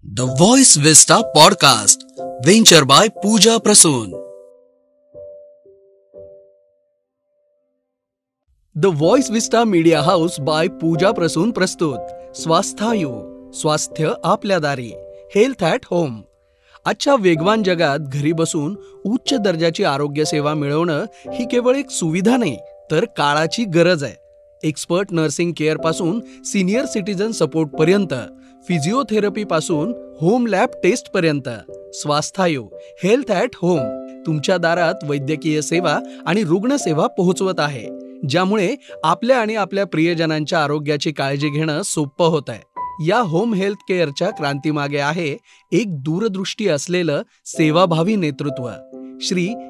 The Voice Vista Podcast, venture by Pooja Prasoon. The voice vista media house by Pooja Prasoon प्रस्तुत स्वास्थ्यायू, स्वास्थ्य आपल्या दारी, health at home. आजच्या वेगवान जगात घरी बसून उच्च दर्जाची आरोग्य सेवा मिळवणं ही केवळ एक सुविधा नाही तर काळाची गरज आहे. एक्सपर्ट नर्सिंग केअर पासून सिनियर सिटीजन सपोर्ट पर्यंत, फिजिओथेरपी पासून होम लॅब टेस्ट पर्यंत, स्वास्थ्यायू, हेल्थ ॲट होम तुमच्या दारात वैद्यकीय सेवा आणि रुग्णसेवा पोहोचवत आहे, ज्यामुळे आपल्या आणि आपल्या प्रियजनांच्या आरोग्याची काळजी घेणं सोपं होत आहे. या होम हेल्थ केअरच्या क्रांतीमागे आहे एक दूरदृष्टी असलेलं सेवाभावी नेतृत्व.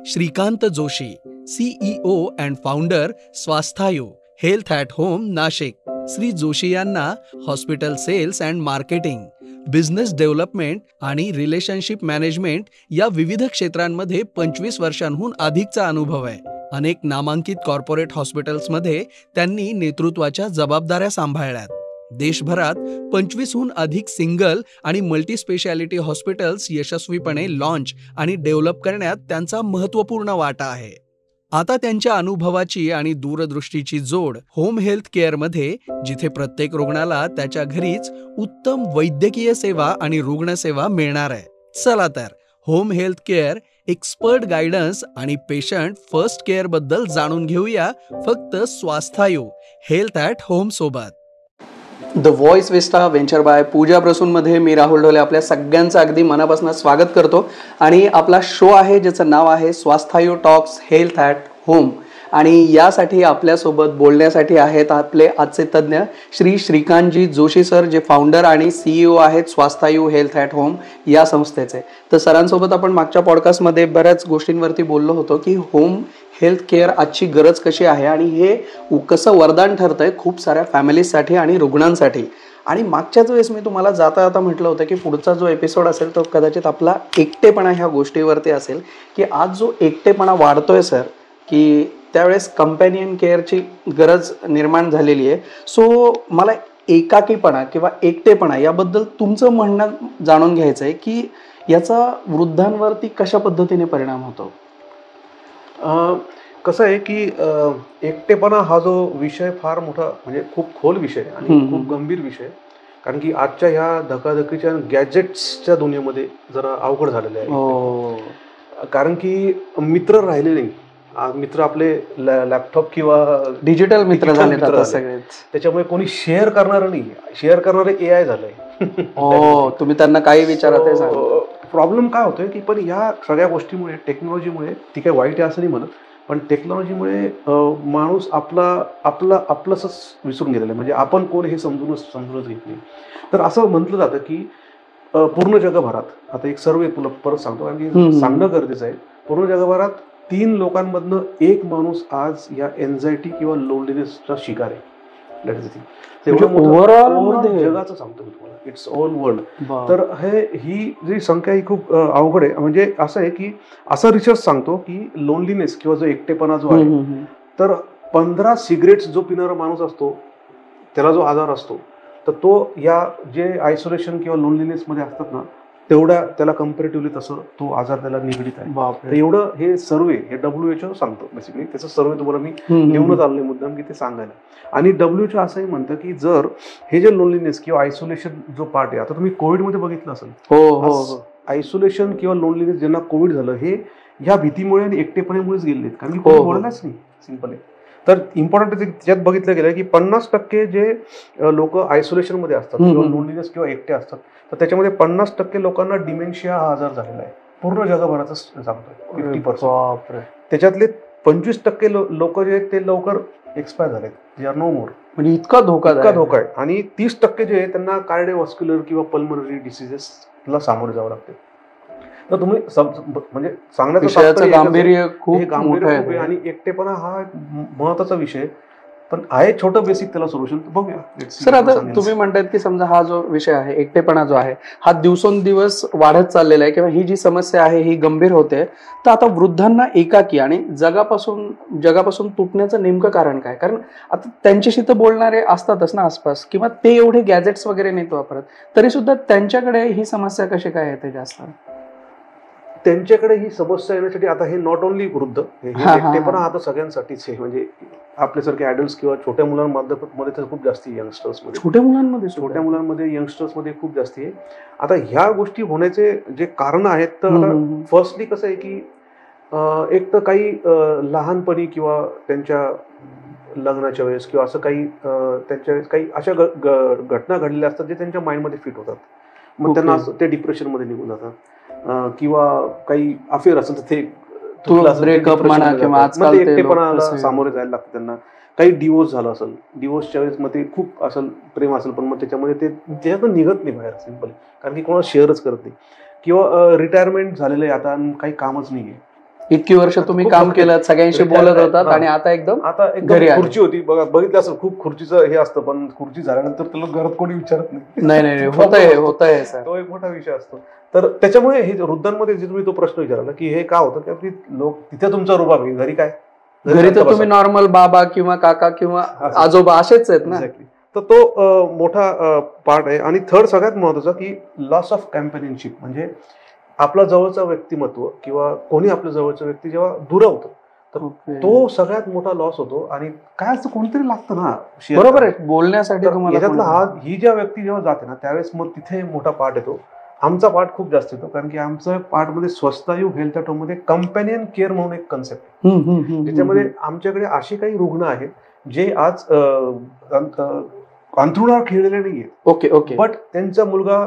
Shrikant Joshi, CEO and founder, Swasthyayu, health at home, Nashik. Shri Joshi यांना hospital sales and marketing, business development आणि रिलेशनशिप मॅनेजमेंट या विविध क्षेत्रांमध्ये 25 वर्षांहून अधिकचा अनुभव आहे. अनेक नामांकित कॉर्पोरेट हॉस्पिटल्समध्ये त्यांनी नेतृत्वाच्या जबाबदाऱ्या सांभाळल्यात. देशभरात 25हून अधिक सिंगल आणि मल्टीस्पेशालिटी हॉस्पिटल्स यशस्वीपणे लॉन्च आणि डेव्हलप करण्यात त्यांचा महत्त्वपूर्ण वाटा आहे. आता त्यांच्या अनुभवाची आणि दूरदृष्टीची जोड होम हेल्थ केअरमध्ये, जिथे प्रत्येक रुग्णाला त्याच्या घरीच उत्तम वैद्यकीय सेवा आणि रुग्णसेवा मिळणार आहे. चला तर home health care, expert guidance आणि पेशंट फर्स्ट केअर बद्दल जाणून घेऊया, फक्त स्वास्थ्यायू, हेल्थ ॲट होम सोबत. The voice vista venture by Pooja प्रसूनमध्ये मी राहुल ढोले आपल्या सगळ्यांचं अगदी मनापासून स्वागत करतो. आणि आपला शो आहे ज्याचं नाव आहे स्वास्थ्यायू टॉक्स हेल्थ ॲट होम. आणि यासाठी आपल्यासोबत बोलण्यासाठी आहेत आपले आजचे तज्ज्ञ श्रीकांतजी जोशी सर, जे फाउंडर आणि CEO आहेत स्वास्थ्यायू हेल्थ ॲट होम या संस्थेचे. तर सरांसोबत आपण मागच्या पॉडकास्टमध्ये बऱ्याच गोष्टींवरती बोललो होतो की होम हेल्थ केअर आजची गरज कशी आहे आणि हे कसं वरदान ठरतंय खूप साऱ्या फॅमिलीजसाठी आणि रुग्णांसाठी. आणि मागच्याच वेळेस मी तुम्हाला जाता जाता म्हटलं होतं की पुढचा जो एपिसोड असेल तो कदाचित आपला एकटेपणा ह्या गोष्टीवरती असेल, की आज जो एकटेपणा वाढतोय सर, की त्यावेळेस कंपॅनियन केअरची गरज निर्माण झालेली आहे. सो मला एकाकीपणा किंवा एकटेपणा याबद्दल तुमचं म्हणणं जाणून घ्यायचं आहे की याचा वृद्धांवरती कशा पद्धतीने परिणाम होतो. कसं आहे की एकटेपणा हा जो विषय फार मोठा, म्हणजे खूप खोल विषय आणि खूप गंभीर विषय. कारण की आजच्या ह्या धकाधकीच्या गॅजेट्सच्या दुनियेमध्ये जरा अवघड झालेले आहे. कारण की मित्र राहिले नाही. मित्र आपले लॅपटॉप किंवा डिजिटल मित्र झाले सगळेच. त्याच्यामुळे कोणी शेअर करणार नाही. शेअर करणारे AI झालंय. तुम्ही त्यांना काही विचारा ते सांगा. प्रॉब्लेम काय होतोय की पण ह्या सगळ्या गोष्टीमुळे, टेक्नॉलॉजीमुळे, ती काही वाईट आहे असं नाही म्हणत, पण टेक्नॉलॉजीमुळे माणूस आपलंच विसरून गेलेलं आहे. म्हणजे आपण कोण हे समजूनच घेत नाही. तर असं म्हटलं जातं की पूर्ण जगभरात, आता एक सर्वे तुला परत सांगतो कारण की सांगणं गरजेचं आहे, पूर्ण जगभरात 3 लोकांमधनं 1 माणूस आज या एन्झायटी किंवा लोनलीनेसचा शिकार आहे. ओव्हरऑल जगाचं सांगतो मी तुम्हाला, इट्स ऑल वर्ल्ड. तर ही जी संख्या ही खूप अवघड आहे. म्हणजे असं आहे की असा रिसर्च सांगतो की लोनलीनेस किंवा जो एकटेपणा जो आहे, तर 15 सिगरेट्स जो पिणारा माणूस असतो त्याला जो आजार असतो, तर तो या जे आयसोलेशन किंवा लोनलीनेस मध्ये असतात ना, तेवढ्या त्याला कम्पॅरेटिव्हली तसं तो आजार त्याला निगडीत आहे. तर एवढं हे सर्वे, हे WHO सांगतो बेसिकली. त्याचं सर्वे तुम्हाला मी घेऊनच आलोय मुद्दाम की ते सांगायला. आणि WHO असंही म्हणतं की जर हे जे लोनलीनेस किंवा आयसोलेशन जो पार्ट आहे, आता तुम्ही कोविडमध्ये बघितलं असेल, आयसोलेशन किंवा लोनलीनेस ज्यांना कोविड झालं हे ह्या भीतीमुळे आणि एकटेपणामुळेच गेलेत. कारण की कोणी बोललाच नाही सिंपल आहे. तर इम्पॉर्टंट त्याच्यात बघितलं गेलं की 50% जे लोक आयसोलेशन मध्ये असतात किंवा लोनलीनेस किंवा एकटे असतात, तर त्याच्यामध्ये 50% लोकांना डिमेन्शिया हा आजार झालेला आहे. पूर्ण जगभराचं सांगतोय 50%. त्याच्यातले 25% लोक जे आहेत ते लवकर एक्सपायर झालेत, दे आर नो मोर. म्हणजे इतका धोका आहे. आणि 30% जे आहे त्यांना कार्डिओव्हास्क्युलर किंवा पल्मनरी डिसीजेसला सामोरे जावं लागते. तर तुम्ही म्हणजे सांगण्याचं गांभीर्य खूप आहे. आणि एकटेपणा हा महत्वाचा विषय. पण आहे छोटं बेसिक त्याला सोल्युशन, बघूया. सर आता तुम्ही म्हणतायत की समजा हा जो विषय आहे, एकटेपणा जो आहे, हा दिवसेंदिवस वाढत चाललेला आहे किंवा ही जी समस्या आहे ही गंभीर होते, तर आता वृद्धांना एकाकी आणि जगापासून तुटण्याचं नेमकं कारण काय? कारण आता त्यांच्याशी तर बोलणारे असतातच ना आसपास, किंवा ते एवढे गॅजेट्स वगैरे नाहीत वापरत, तरी सुद्धा त्यांच्याकडे ही समस्या कशी काय येते जास्त? त्यांच्याकडे ही समस्या येण्यासाठी आता हे नॉट ओनली वृद्ध, एकटेपणा आता सगळ्यांसाठीच आहे. म्हणजे आपल्यासारखे ऍडल्ट्स किंवा छोट्या मुलांमध्ये तर खूप जास्ती, यंगस्टर्समध्ये, छोट्या मुलांमध्ये यंगस्टर्समध्ये खूप जास्ती आहे. आता ह्या गोष्टी होण्याचे जे कारण आहेत, तर आता फर्स्टली कसं आहे की एक तर काही लहानपणी किंवा त्यांच्या लग्नाच्या वेळेस किंवा असं काही त्यांच्या काही अशा घटना घडलेल्या असतात जे त्यांच्या माइंडमध्ये फिट होतात, मग त्यांना ते डिप्रेशनमध्ये निघून जातात. किंवा काही अफेअर असेल तर ते एकटेपणाला सामोरे जायला लागतं त्यांना. काही डिवोर्स झाला असेल, डिवोर्सच्या वेळेस मग ते खूप असेल, प्रेम असेल, पण मग त्याच्यामध्ये ते त्याच्यातून निघत नाही बाहेर सिंपल, कारण की कोणाला शेअरच करत नाही. किंवा रिटायरमेंट झालेलं आहे आता, काही कामच नाहीये, इतकी वर्ष तुम्ही काम केलं, सगळ्यांशी बोलत होतात आणि आता एकदम खुर्ची होती बघा, बघितलं असेल खूप खुर्चीचं हे असतं, पण खुर्ची झाल्यानंतर त्याला घरात कोणी विचारत नाही. होतंय तो एक मोठा विषय असतो. तर त्याच्यामुळे हे वृद्धांमध्ये जे तुम्ही तो प्रश्न विचारला की हे का होतं, की लोक तिथे तुमचा रुबाब आहे, घरी काय, घरी तर तुम्ही नॉर्मल बाबा किंवा काका किंवा आजोबा असेच आहेत ना. तर तो मोठा पार्ट आहे. आणि थर्ड सगळ्यात महत्वाचा की लॉस ऑफ कॅम्पेनियनशिप, म्हणजे आपला जवळचा व्यक्तिमत्व किंवा कोणी आपल्या जवळचा व्यक्ती जेव्हा दुरावतो, तर तो सगळ्यात मोठा लॉस होतो. आणि काय असतं, कोणतरी लागतं ना, बरोबर आहे, बोलण्यासाठी. ही ज्या व्यक्ती जेव्हा जाते ना, त्यावेळेस मग तिथे मोठा पार्ट येतो. आमचा पार्ट खूप जास्त येतो, कारण की आमच्या पार्टमध्ये स्वस्थायू हेल्थ ॲट होममध्ये कंपॅनियन केअर म्हणून एक कन्सेप्ट आहे, ज्याच्यामध्ये आमच्याकडे असे काही रुग्ण आहेत जे आज अंथरुणावर खेळलेले नाहीये, ओके, बट त्यांचा मुलगा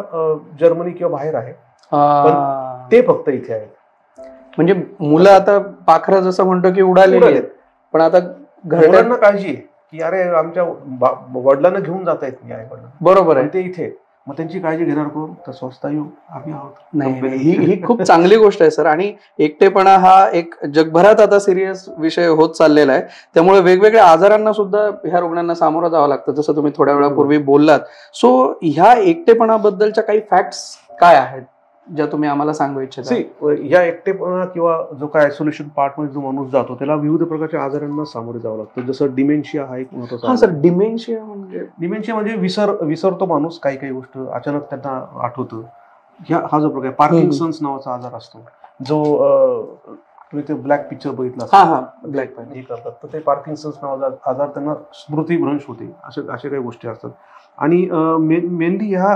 जर्मनी किंवा बाहेर आहे, पण ते फक्त इथे आहेत. म्हणजे मुलं आता पाखरं जसं म्हणतो की उडालेली आहेत, पण आता घरच्यांना काळजी आहे की अरे आमच्या वडिलांना घेऊन जाता येत नाही आई-वडिलांना, बरोबर आहे, ते इथे, मग त्यांची काळजी घेणार कोण, तर स्वस्तायू आम्ही आहोत. नाही, ही खूप चांगली गोष्ट आहे सर. आणि एकटेपणा हा एक जगभरात आता सिरियस विषय होत चाललेला आहे, त्यामुळे वेगवेगळ्या आजारांना सुद्धा ह्या रुग्णांना सामोरं जावं लागतं, जसं तुम्ही थोड्या वेळापूर्वी बोललात. सो ह्या एकटेपणाबद्दलच्या काही फॅक्ट्स काय आहेत ज्या तुम्ही आम्हाला सांगू इच्छिता? या एकटेपणा किंवा जो काय आयसोलेशन पार्ट मध्ये जो माणूस जातो, त्याला विविध प्रकारच्या आजारांना सामोरे जावं लागतं. जसं डिमेन्शिया हा एक महत्वाचा. सर, डिमेन्शिया म्हणजे विसरतो माणूस, काही काही गोष्ट अचानक त्यांना आठवतं. हा जो प्रकार पार्किन्सन्स नावाचा आजार असतो, जो तुम्ही ते ब्लॅक पिक्चर बघितला, ब्लॅक हे करतात, तर ते पार्किन्सन्स नावाचा आजार, त्यांना स्मृतीभ्रंश होते, अशा काही गोष्टी असतात. आणि मेनली ह्या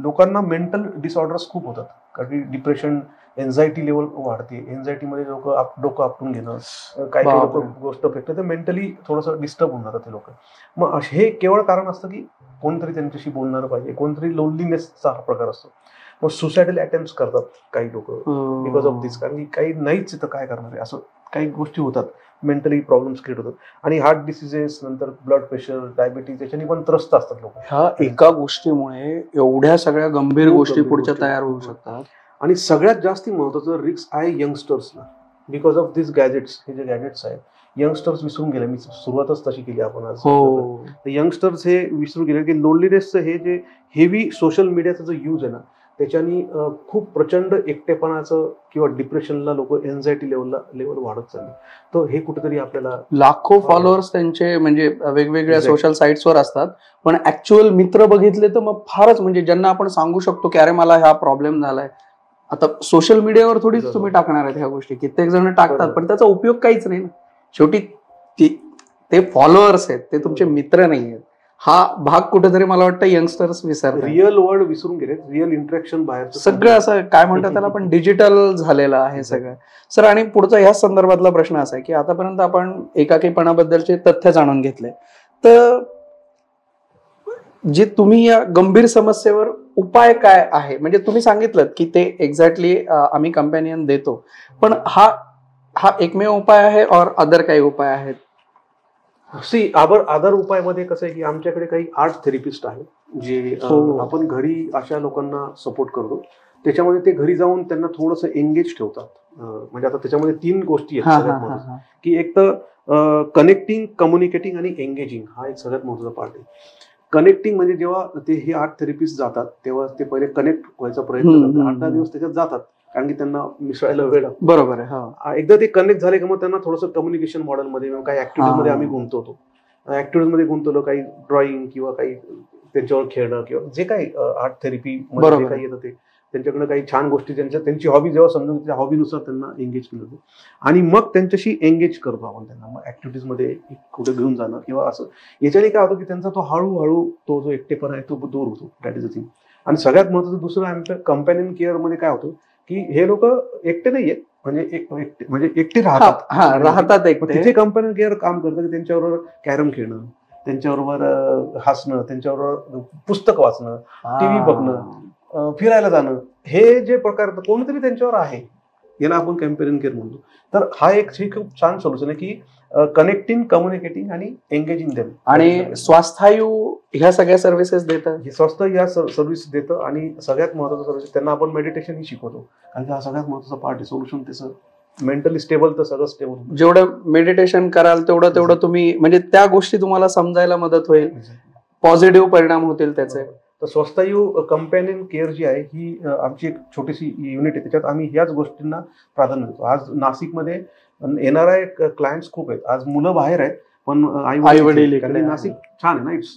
लोकांना मेंटल डिसऑर्डर्स खूप होतात, कारण डिप्रेशन, एन्झायटी लेवल वाढते. एन्झायटीमध्ये डोकं आपटून घेणं, काही गोष्ट फेकतं, तर मेंटली थोडंसं डिस्टर्ब होऊन जातं ते लोक. मग हे केवळ कारण असतं की कोणतरी त्यांच्याशी बोलणार पाहिजे, कोणतरी लोनलीनेसचा हा प्रकार असतो. मग सुसायडल अटेम्प्ट्स करतात काही लोक बिकॉज ऑफ दिस, कारण की काही नाहीच तर काय करणार आहे, असं काही गोष्टी होतात, मेंटली प्रॉब्लेम्स क्रिएट होतात. आणि हार्ट डिसिजेस, नंतर ब्लड प्रेशर, डायबिटीज, याच्याने पण त्रस्त असतात लोक. ह्या एका गोष्टीमुळे एवढ्या सगळ्या गंभीर गोष्टी पुढच्या तयार होऊ शकतात. आणि सगळ्यात जास्त महत्वाचं रिस्क आहे यंगस्टर्सला, बिकॉज ऑफ दिस गॅजेट्स. हे जे गॅजेट्स आहेत, यंगस्टर्स विसरून गेले. मी सुरुवातच तशी केली आपण आज. यंगस्टर्स हे विसरून गेले की लोनलीनेसचं हे जे हेवी सोशल मीडियाचा जो यूज आहे ना, त्याच्यानी खूप प्रचंड एकटेपणाचं किंवा डिप्रेशनला लोक एन्झायटी लेवल वाढत चालले. तर हे कुठेतरी आपल्याला लाखो फॉलोअर्स त्यांचे म्हणजे वेगवेगळ्या सोशल साईट्सवर असतात, पण ऍक्च्युअल मित्र बघितले तर मग फारच, म्हणजे ज्यांना आपण सांगू शकतो की अरे मला हा प्रॉब्लेम झालाय. आता सोशल मीडियावर थोडीच तुम्ही टाकणार आहेत ह्या गोष्टी, कित्येक जण टाकतात, पण त्याचा उपयोग काहीच नाही ना. शेवटी ते फॉलोअर्स आहेत, ते तुमचे मित्र नाही आहेत. हा भाग कुठेतरी मला वाटतं यंगस्टर्स विसरतात, रिअल वर्ल्ड विसरून गेले, रिअल इंटरॅक्शन बाहेर सगळं असं काय म्हणतात त्याला, पण डिजिटल झालेलं आहे सगळं. सर, आणि पुढचा ह्याच संदर्भातला प्रश्न असा आहे की आतापर्यंत आपण एकाकीपणाबद्दलचे तथ्य जाणून घेतले, तर जे तुम्ही या गंभीर समस्येवर उपाय काय आहे, म्हणजे तुम्ही सांगितलं की ते एक्झॅक्टली आम्ही कंपॅनियन देतो, पण हा एकमेव उपाय आहे और अदर काही उपाय आहेत? अदर उपायमध्ये कसं आहे की आमच्याकडे काही आर्ट थेरपिस्ट आहेत, जे आपण घरी अशा लोकांना सपोर्ट करतो. त्याच्यामध्ये ते घरी जाऊन त्यांना थोडंसं एंगेज ठेवतात. म्हणजे आता त्याच्यामध्ये 3 गोष्टी आहेत सगळ्यात महत्त्वाच्या, की एक तर कनेक्टिंग, कम्युनिकेटिंग आणि एंगेजिंग हा एक सगळ्यात महत्त्वाचा पार्ट आहे. कनेक्टिंग म्हणजे जेव्हा ते हे 8 थेरपिस्ट जातात तेव्हा ते पहिले कनेक्ट व्हायचा प्रयत्न करतात. 8-10 दिवस त्याच्यात जातात कारण की त्यांना मिसळायला वेळ लागतो. बरोबर आहे. एकदा ते कनेक्ट झाले की मग त्यांना थोडंसं कम्युनिकेशन मॉडेलमध्ये काही ऍक्टिव्हिटीमध्ये आम्ही गुंतवतो. ऍक्टिव्हिटीमध्ये गुंतवलं, काही ड्रॉइंग किंवा काही त्यांच्यावर खेळणं किंवा जे काही आर्ट थेरपी मध्ये जे काही येतं ते त्यांच्याकडे काही छान गोष्टी त्यांची हॉबी जेव्हा समजून त्या हॉबीनुसार त्यांना एंगेज केलं जातं आणि मग त्यांच्याशी एंगेज करतो आपण त्यांना. मग ऍक्टिव्हिटीजमध्ये कुठे घेऊन जाणं किंवा असं याच्याने काय होतं की त्यांचा तो हळूहळू तो जो एकटेपणा आहे तो दूर होतो. That is a thing. आणि सगळ्यात महत्त्वाचं दुसरं आमच्या कंपॅनियन केअर मध्ये काय होतं की हे लोक एकटे नाही आहेत, म्हणजे एकटे राहतात. तिथे कंपॅनियन केअर काम करतं की त्यांच्याबरोबर कॅरम खेळणं, त्यांच्याबरोबर हसणं, त्यांच्याबरोबर पुस्तक वाचणं, टीव्ही बघणं, फिरायला जाणं, हे जे प्रकार कोणतरी त्यांच्यावर आहे, याला आपण कंपॅनियन केअर म्हणतो. तर हा एक खूप छान सोल्युशन आहे की कनेक्टिंग, कम्युनिकेटिंग आणि एंगेजिंग देम. आणि स्वास्थ्यायू ह्या सगळ्या सर्व्हिसेस देतं, स्वस्त या सर्व्हिस देतं. आणि सगळ्यात महत्त्वाचं सर्व्हिस त्यांना आपण मेडिटेशन ही शिकवतो कारण की हा सगळ्यात महत्त्वाचा पार्ट आहे. सोल्युशन त्याचं मेंटली स्टेबल तर सगळं स्टेबल. जेवढं मेडिटेशन कराल तेवढं तुम्ही म्हणजे त्या गोष्टी तुम्हाला समजायला मदत होईल, पॉझिटिव्ह परिणाम होतील त्याचे. तर स्वस्तायू कंपॅनियन केअर जी आहे ही आमची एक छोटीशी युनिट आहे. त्याच्यात आम्ही ह्याच गोष्टींना प्राधान्य देतो. आज नाशिकमध्ये येणारे क्लायंट्स खूप आहेत. आज मुलं बाहेर आहेत पण आई वडील, नाशिक छान आहे ना, इट्स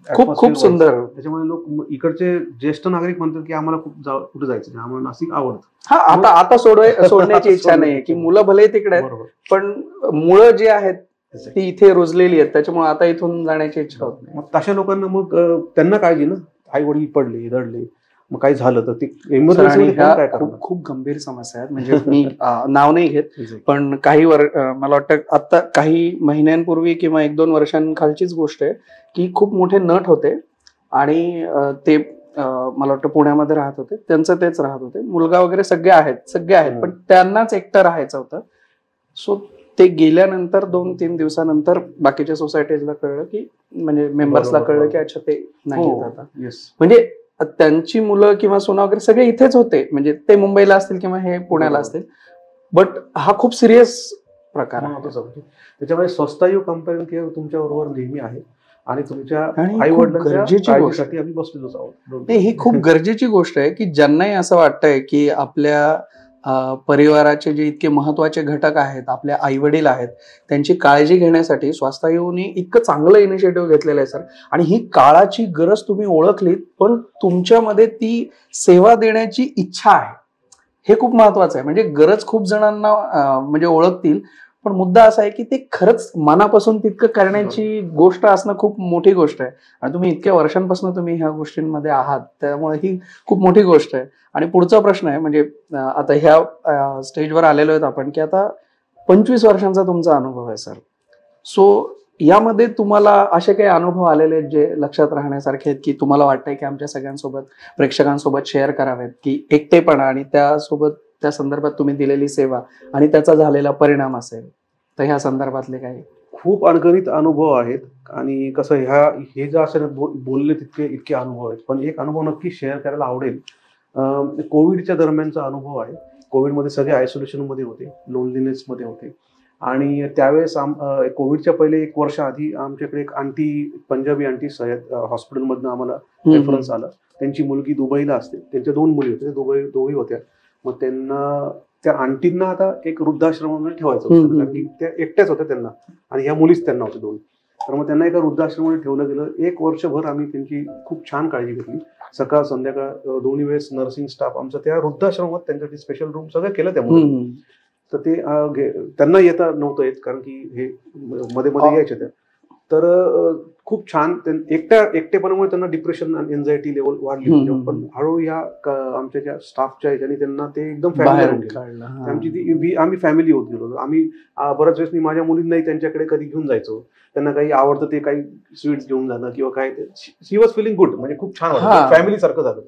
खूप सुंदर. त्याच्यामुळे लोक इकडचे ज्येष्ठ नागरिक म्हणतात की आम्हाला कुठे जायचं नाही, आम्हाला नाशिक आवडतं. आता सोडण्याची इच्छा नाही की मुलं भले तिकडे आहेत पण मुलं जी आहेत ती इथे रुजलेली आहेत, त्याच्यामुळे आता इथून जाण्याची इच्छा होत नाही. मग तशा लोकांना मग त्यांना काळजी ना, आई वडील पडले दडले मग काही झालं तर ते खूप गंभीर समस्या आहेत. म्हणजे मी नाव नाही घेत पण मला वाटतं आता काही महिन्यांपूर्वी किंवा 1-2 वर्षांखालचीच गोष्ट आहे की खूप मोठे नट होते आणि ते मला वाटतं पुण्यामध्ये राहत होते. त्यांचं तेच राहत होते, मुलगा वगैरे सगळे आहेत पण त्यांनाच एकटं राहायचं होतं. सो ते गेल्यानंतर 2-3 दिवसानंतर बाकीच्या सोसायटीजला कळलं की म्हणजे मेंबर्सला कळलं की अच्छा ते नाही आता. म्हणजे त्यांची मुलं किंवा सुना वगैरे सगळे इथेच होते, म्हणजे ते मुंबईला असतील किंवा हे पुण्याला असतील, बट हा खूप सिरियस प्रकार आहे. त्याच्यामुळे स्वस्तायू कंपॅनियन केअर तुमच्या बरोबर नेहमी आहे आणि तुमच्या आई वडिलांच्या काळजीसाठी आम्ही बसलेलोच आहोत. ही खूप गरजेची गोष्ट आहे की ज्यांनाही असं वाटतंय की आपल्या परिवाराचे जे इतके महत्वाचे घटक आहेत, आपल्या आई वडील आहेत, त्यांची काळजी घेण्यासाठी स्वास्थ्यायूने इतकं चांगलं इनिशिएटिव्ह घेतलेलं आहे सर. आणि ही काळाची गरज तुम्ही ओळखलीत पण तुमच्यामध्ये ती सेवा देण्याची इच्छा आहे, हे खूप महत्वाचं आहे. म्हणजे गरज खूप जणांना म्हणजे ओळखतील पण मुद्दा असा आहे की ते खरंच मनापासून तितकं करण्याची गोष्ट असणं खूप मोठी गोष्ट आहे. आणि तुम्ही इतक्या वर्षांपासून तुम्ही ह्या गोष्टींमध्ये आहात, त्यामुळे ही खूप मोठी गोष्ट आहे. आणि पुढचा प्रश्न आहे म्हणजे आता ह्या स्टेजवर आलेलो आहेत आपण की आता 25 वर्षांचा तुमचा अनुभव आहे सर. सो यामध्ये तुम्हाला असे काही अनुभव आलेले आहेत जे लक्षात राहण्यासारखे आहेत की तुम्हाला वाटतंय की आमच्या सगळ्यांसोबत, प्रेक्षकांसोबत शेअर करावेत, की एकटेपणा आणि त्यासोबत त्या संदर्भात तुम्ही दिलेली सेवा आणि त्याचा झालेला परिणाम असेल तर ह्या संदर्भातले काही? खूप अणगणित अनुभव आहेत. आणि कसं हे जे असेल बोलले तितके इतके अनुभव आहेत पण एक अनुभव नक्की शेअर करायला आवडेल. कोविडच्या दरम्यानचा अनुभव आहे. कोविडमध्ये सगळे आयसोलेशन मध्ये होते, लोनलीनेस मध्ये होते आणि त्यावेळेस कोविडच्या पहिले 1 वर्ष आधी आमच्याकडे एक पंजाबी आंटी सय्यद हॉस्पिटलमधनं आम्हाला रेफरन्स आला. त्यांची मुलगी दुबईला असते, त्यांच्या 2 मुली होत्या, दोघी होत्या. मग त्यांना त्या आंटींना आता एक वृद्धाश्रमामध्ये ठेवायचं होतं कारण की त्या एकट्याच होत्या त्यांना आणि ह्या मुलीच त्यांना होत्या 2. तर मग त्यांना एका वृद्धाश्रमामध्ये ठेवलं गेलं. 1 वर्षभर आम्ही त्यांची खूप छान काळजी घेतली. सकाळ संध्याकाळ दोन्ही वेळेस नर्सिंग स्टाफ आमचा त्या वृद्धाश्रमात त्यांच्यासाठी स्पेशल रूम सगळं केलं त्या मुलांनी. तर ते त्यांना येता नव्हतं येत कारण की हे मध्ये यायच्या त्या. तर खूप छान एकटेपणामुळे त्यांना डिप्रेशन आणि एन्झायटी लेवल वाढली. पण हळूहळू या आमच्या ज्या स्टाफच्या ह्याच्याने त्यांना ते एकदम फॅमिली आम्ही फॅमिली होत गेलो. आम्ही बऱ्याच वेळेस मी माझ्या मुलींनाही त्यांच्याकडे कधी घेऊन जायचो. त्यांना काही आवडतं ते काही स्वीट्स घेऊन जाणं किंवा काय, शी वॉज फिलिंग गुड, म्हणजे खूप छान वाटतं, फॅमिली सारखं झालं.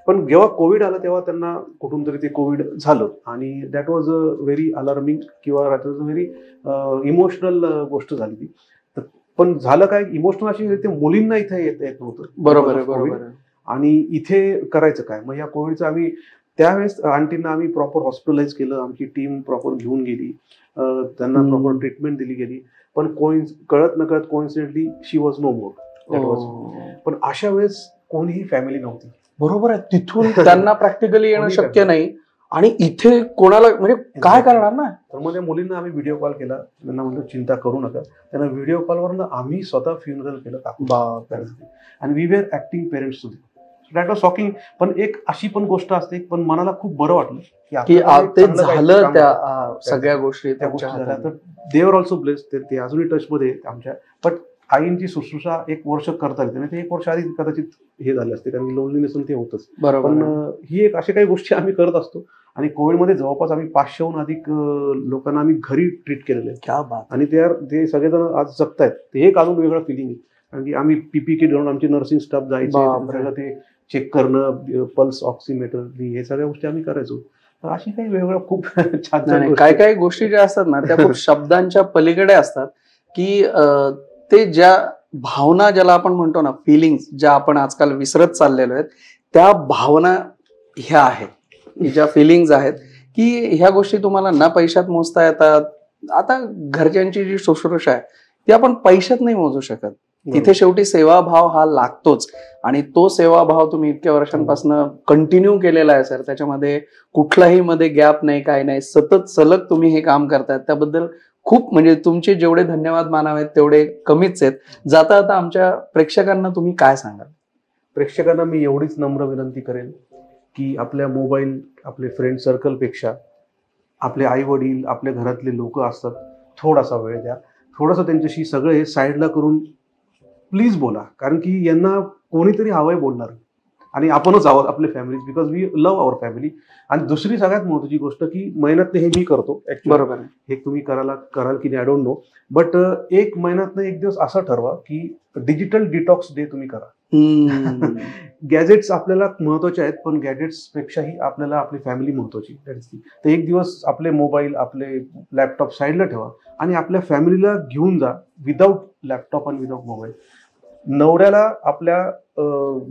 पण जेव्हा कोविड आलं तेव्हा त्यांना कुठून तरी ते कोविड झालं आणि that was a very alarming किंवा that was a very emotional गोष्ट झाली ती. पण झालं काय, इमोशनल अशी ते मुलींना इथे येत नव्हतं. बरोबर. आणि इथे करायचं काय. मग या कोविडचं आम्ही त्यावेळेस आंटींना आम्ही प्रॉपर हॉस्पिटलाइज केलं, आमची टीम प्रॉपर घेऊन गेली, त्यांना प्रॉपर ट्रीटमेंट दिली गेली. पण कळत न कळत कोइन्सिडेंटली शी वॉज नो मोर. पण अशा वेळेस कोणीही फॅमिली नव्हती. बरोबर आहे. तिथून त्यांना प्रॅक्टिकली येणं शक्य नाही आणि इथे कोणाला म्हणजे काय करणार ना. तर मग त्या मुलींना आम्ही व्हिडिओ कॉल केला, त्यांना म्हणतो चिंता करू नका. त्यांना व्हिडिओ कॉलवरनं आम्ही स्वतः फ्युनरल केलं आणि we were acting parents too. That was shocking. पण एक अशी पण गोष्ट असते, पण मनाला खूप बरं वाटलं की ते झालं, त्या सगळ्या गोष्टी त्या गोष्टी झाल्या. तर दे वर ऑल्सो ब्लेस्ड. ते अजूनही टचमध्ये आमच्या. पण आईंची शुश्रूषा 1 वर्ष करता येते, ते 1 वर्ष आधी कदाचित हे झाले असते, कारण लोनलीनेस ते होतच. पण ही एक अशा काही गोष्टी आम्ही करत असतो. आणि कोविडमध्ये जवळपास आम्ही 500हून अधिक लोकांना आम्ही घरी ट्रीट केलेले. आणि ते सगळेजण आज जगतायत. ते एक अजून वेगळं फिलिंग आहे, कारण की आम्ही पीपी किट घेऊन आमचे नर्सिंग स्टाफ जायचे, ते चेक करणं, पल्स ऑक्सिमीटर, हे सगळ्या गोष्टी आम्ही करायचो. तर अशी काही वेगळं खूप छान काही काही गोष्टी ज्या असतात ना त्या खूप शब्दांच्या पलीकडे असतात, की ते ज्या भावना ज्याला आपण म्हणतो ना, फिलिंग्स ज्या आपण आजकाल विसरत चाललेलो आहेत, त्या भावना ह्या आहेत, ज्या फिलिंग्स आहेत, की ह्या गोष्टी तुम्हाला ना पैशात मोजता येतात. आता घरच्यांची जी शुश्रूषा आहे ती आपण पैशात नाही मोजू शकत. तिथे शेवटी सेवाभाव हा लागतोच. आणि तो सेवाभाव तुम्ही इतक्या वर्षांपासून कंटिन्यू केलेला आहे सर. त्याच्यामध्ये कुठलाही मध्ये गॅप नाही, काय नाही, सतत सलग तुम्ही हे काम करतायत. त्याबद्दल खूप म्हणजे तुमचे जेवढे धन्यवाद मानावेत तेवढे कमीच आहेत. जाता आता आमच्या प्रेक्षकांना तुम्ही काय सांगाल? प्रेक्षकांना मी एवढीच नम्र विनंती करेन की आपल्या मोबाईल, आपले फ्रेंड सर्कलपेक्षा आपले आई वडील, आपल्या घरातले लोक असतात, थोडासा वेळ द्या. थोडंसं त्यांच्याशी सगळं हे साईडला करून प्लीज बोला, कारण की यांना कोणीतरी हवंय बोलणार आणि आपणच आहोत आपले families, because we love our family. आणि दुसरी सगळ्यात महत्त्वाची गोष्ट की मेहनत हे मी करतो. बरोबर, हे तुम्ही कराल की नाही आय डोंट नो, बट 1 महिन्यातनं 1 दिवस असं ठरवा की डिजिटल डिटॉक्स डे तुम्ही करा. गॅजेट्स आपल्याला महत्वाचे आहेत, पण गॅजेट्स पेक्षाही आपल्याला आपली फॅमिली महत्वाची. तर 1 दिवस आपले मोबाईल, आपले लॅपटॉप साईडला ठेवा आणि आपल्या फॅमिलीला घेऊन जा, विदाऊट लॅपटॉप आणि विदाऊट मोबाईल. नवऱ्याला आपल्या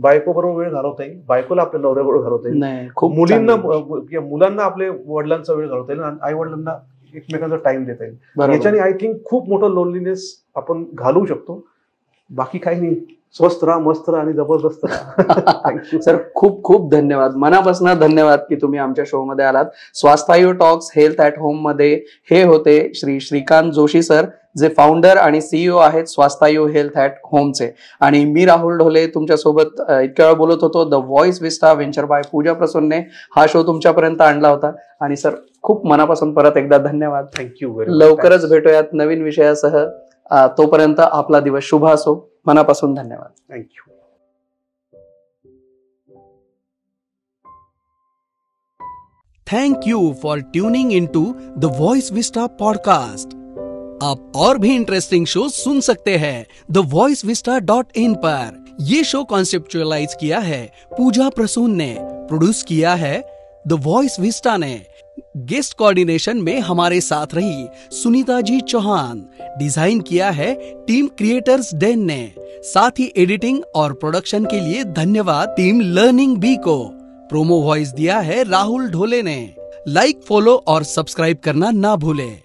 बायको बरोबर वेळ घालवता येईल, बायकोला आपल्या नवऱ्याबरोबर घालवता येईल, मुलांना आपल्या वडिलांचा वेळ घालवता येईल, आई वडिलांना एकमेकांचा टाइम देता येईल. याच्याने आय थिंक खूप मोठं लोनलीनेस आपण घालवू शकतो. बाकी काही नाही, स्वस्त राहा, मस्त राहा आणि जबरदस्त राहा. सर खूप खूप धन्यवाद, मनापासून धन्यवाद की तुम्ही आमच्या शो मध्ये आलात. स्वास्थायू टॉक्स हेल्थ ॲट होम मध्ये हे होते श्रीकांत जोशी सर, जे फाउंडर आणि CEO आहेत स्वास्थायू हेल्थ ॲट होमचे. आणि मी राहुल ढोले तुमच्यासोबत इतक्या वेळ बोलत होतो. The voice vista venture by Pooja प्रसूनने हा शो तुमच्यापर्यंत आणला होता. आणि सर खूप मनापासून परत एकदा धन्यवाद. थँक्यू. लवकरच भेटूयात नवीन विषयासह. तोपर्यंत आपला दिवस शुभ असो. मनापासून धन्यवाद. Thank you. Thank you for tuning into the voice vista podcast. आप और भी इंटरेस्टिंग शो सुन सकते हैं thevoicevista.in पर. ये शो कॉन्सेप्चुअलाइज किया है पूजा प्रसून ने, प्रोड्यूस किया है द वॉइस विस्टा ने. गेस्ट कोऑर्डिनेशन में हमारे साथ रही सुनीता जी चौहान. डिजाइन किया है टीम क्रिएटर्स डेन ने. साथ ही एडिटिंग और प्रोडक्शन के लिए धन्यवाद टीम लर्निंग बी को. प्रोमो वॉइस दिया है राहुल ढोले ने. लाइक, फॉलो और सब्सक्राइब करना ना भूलें.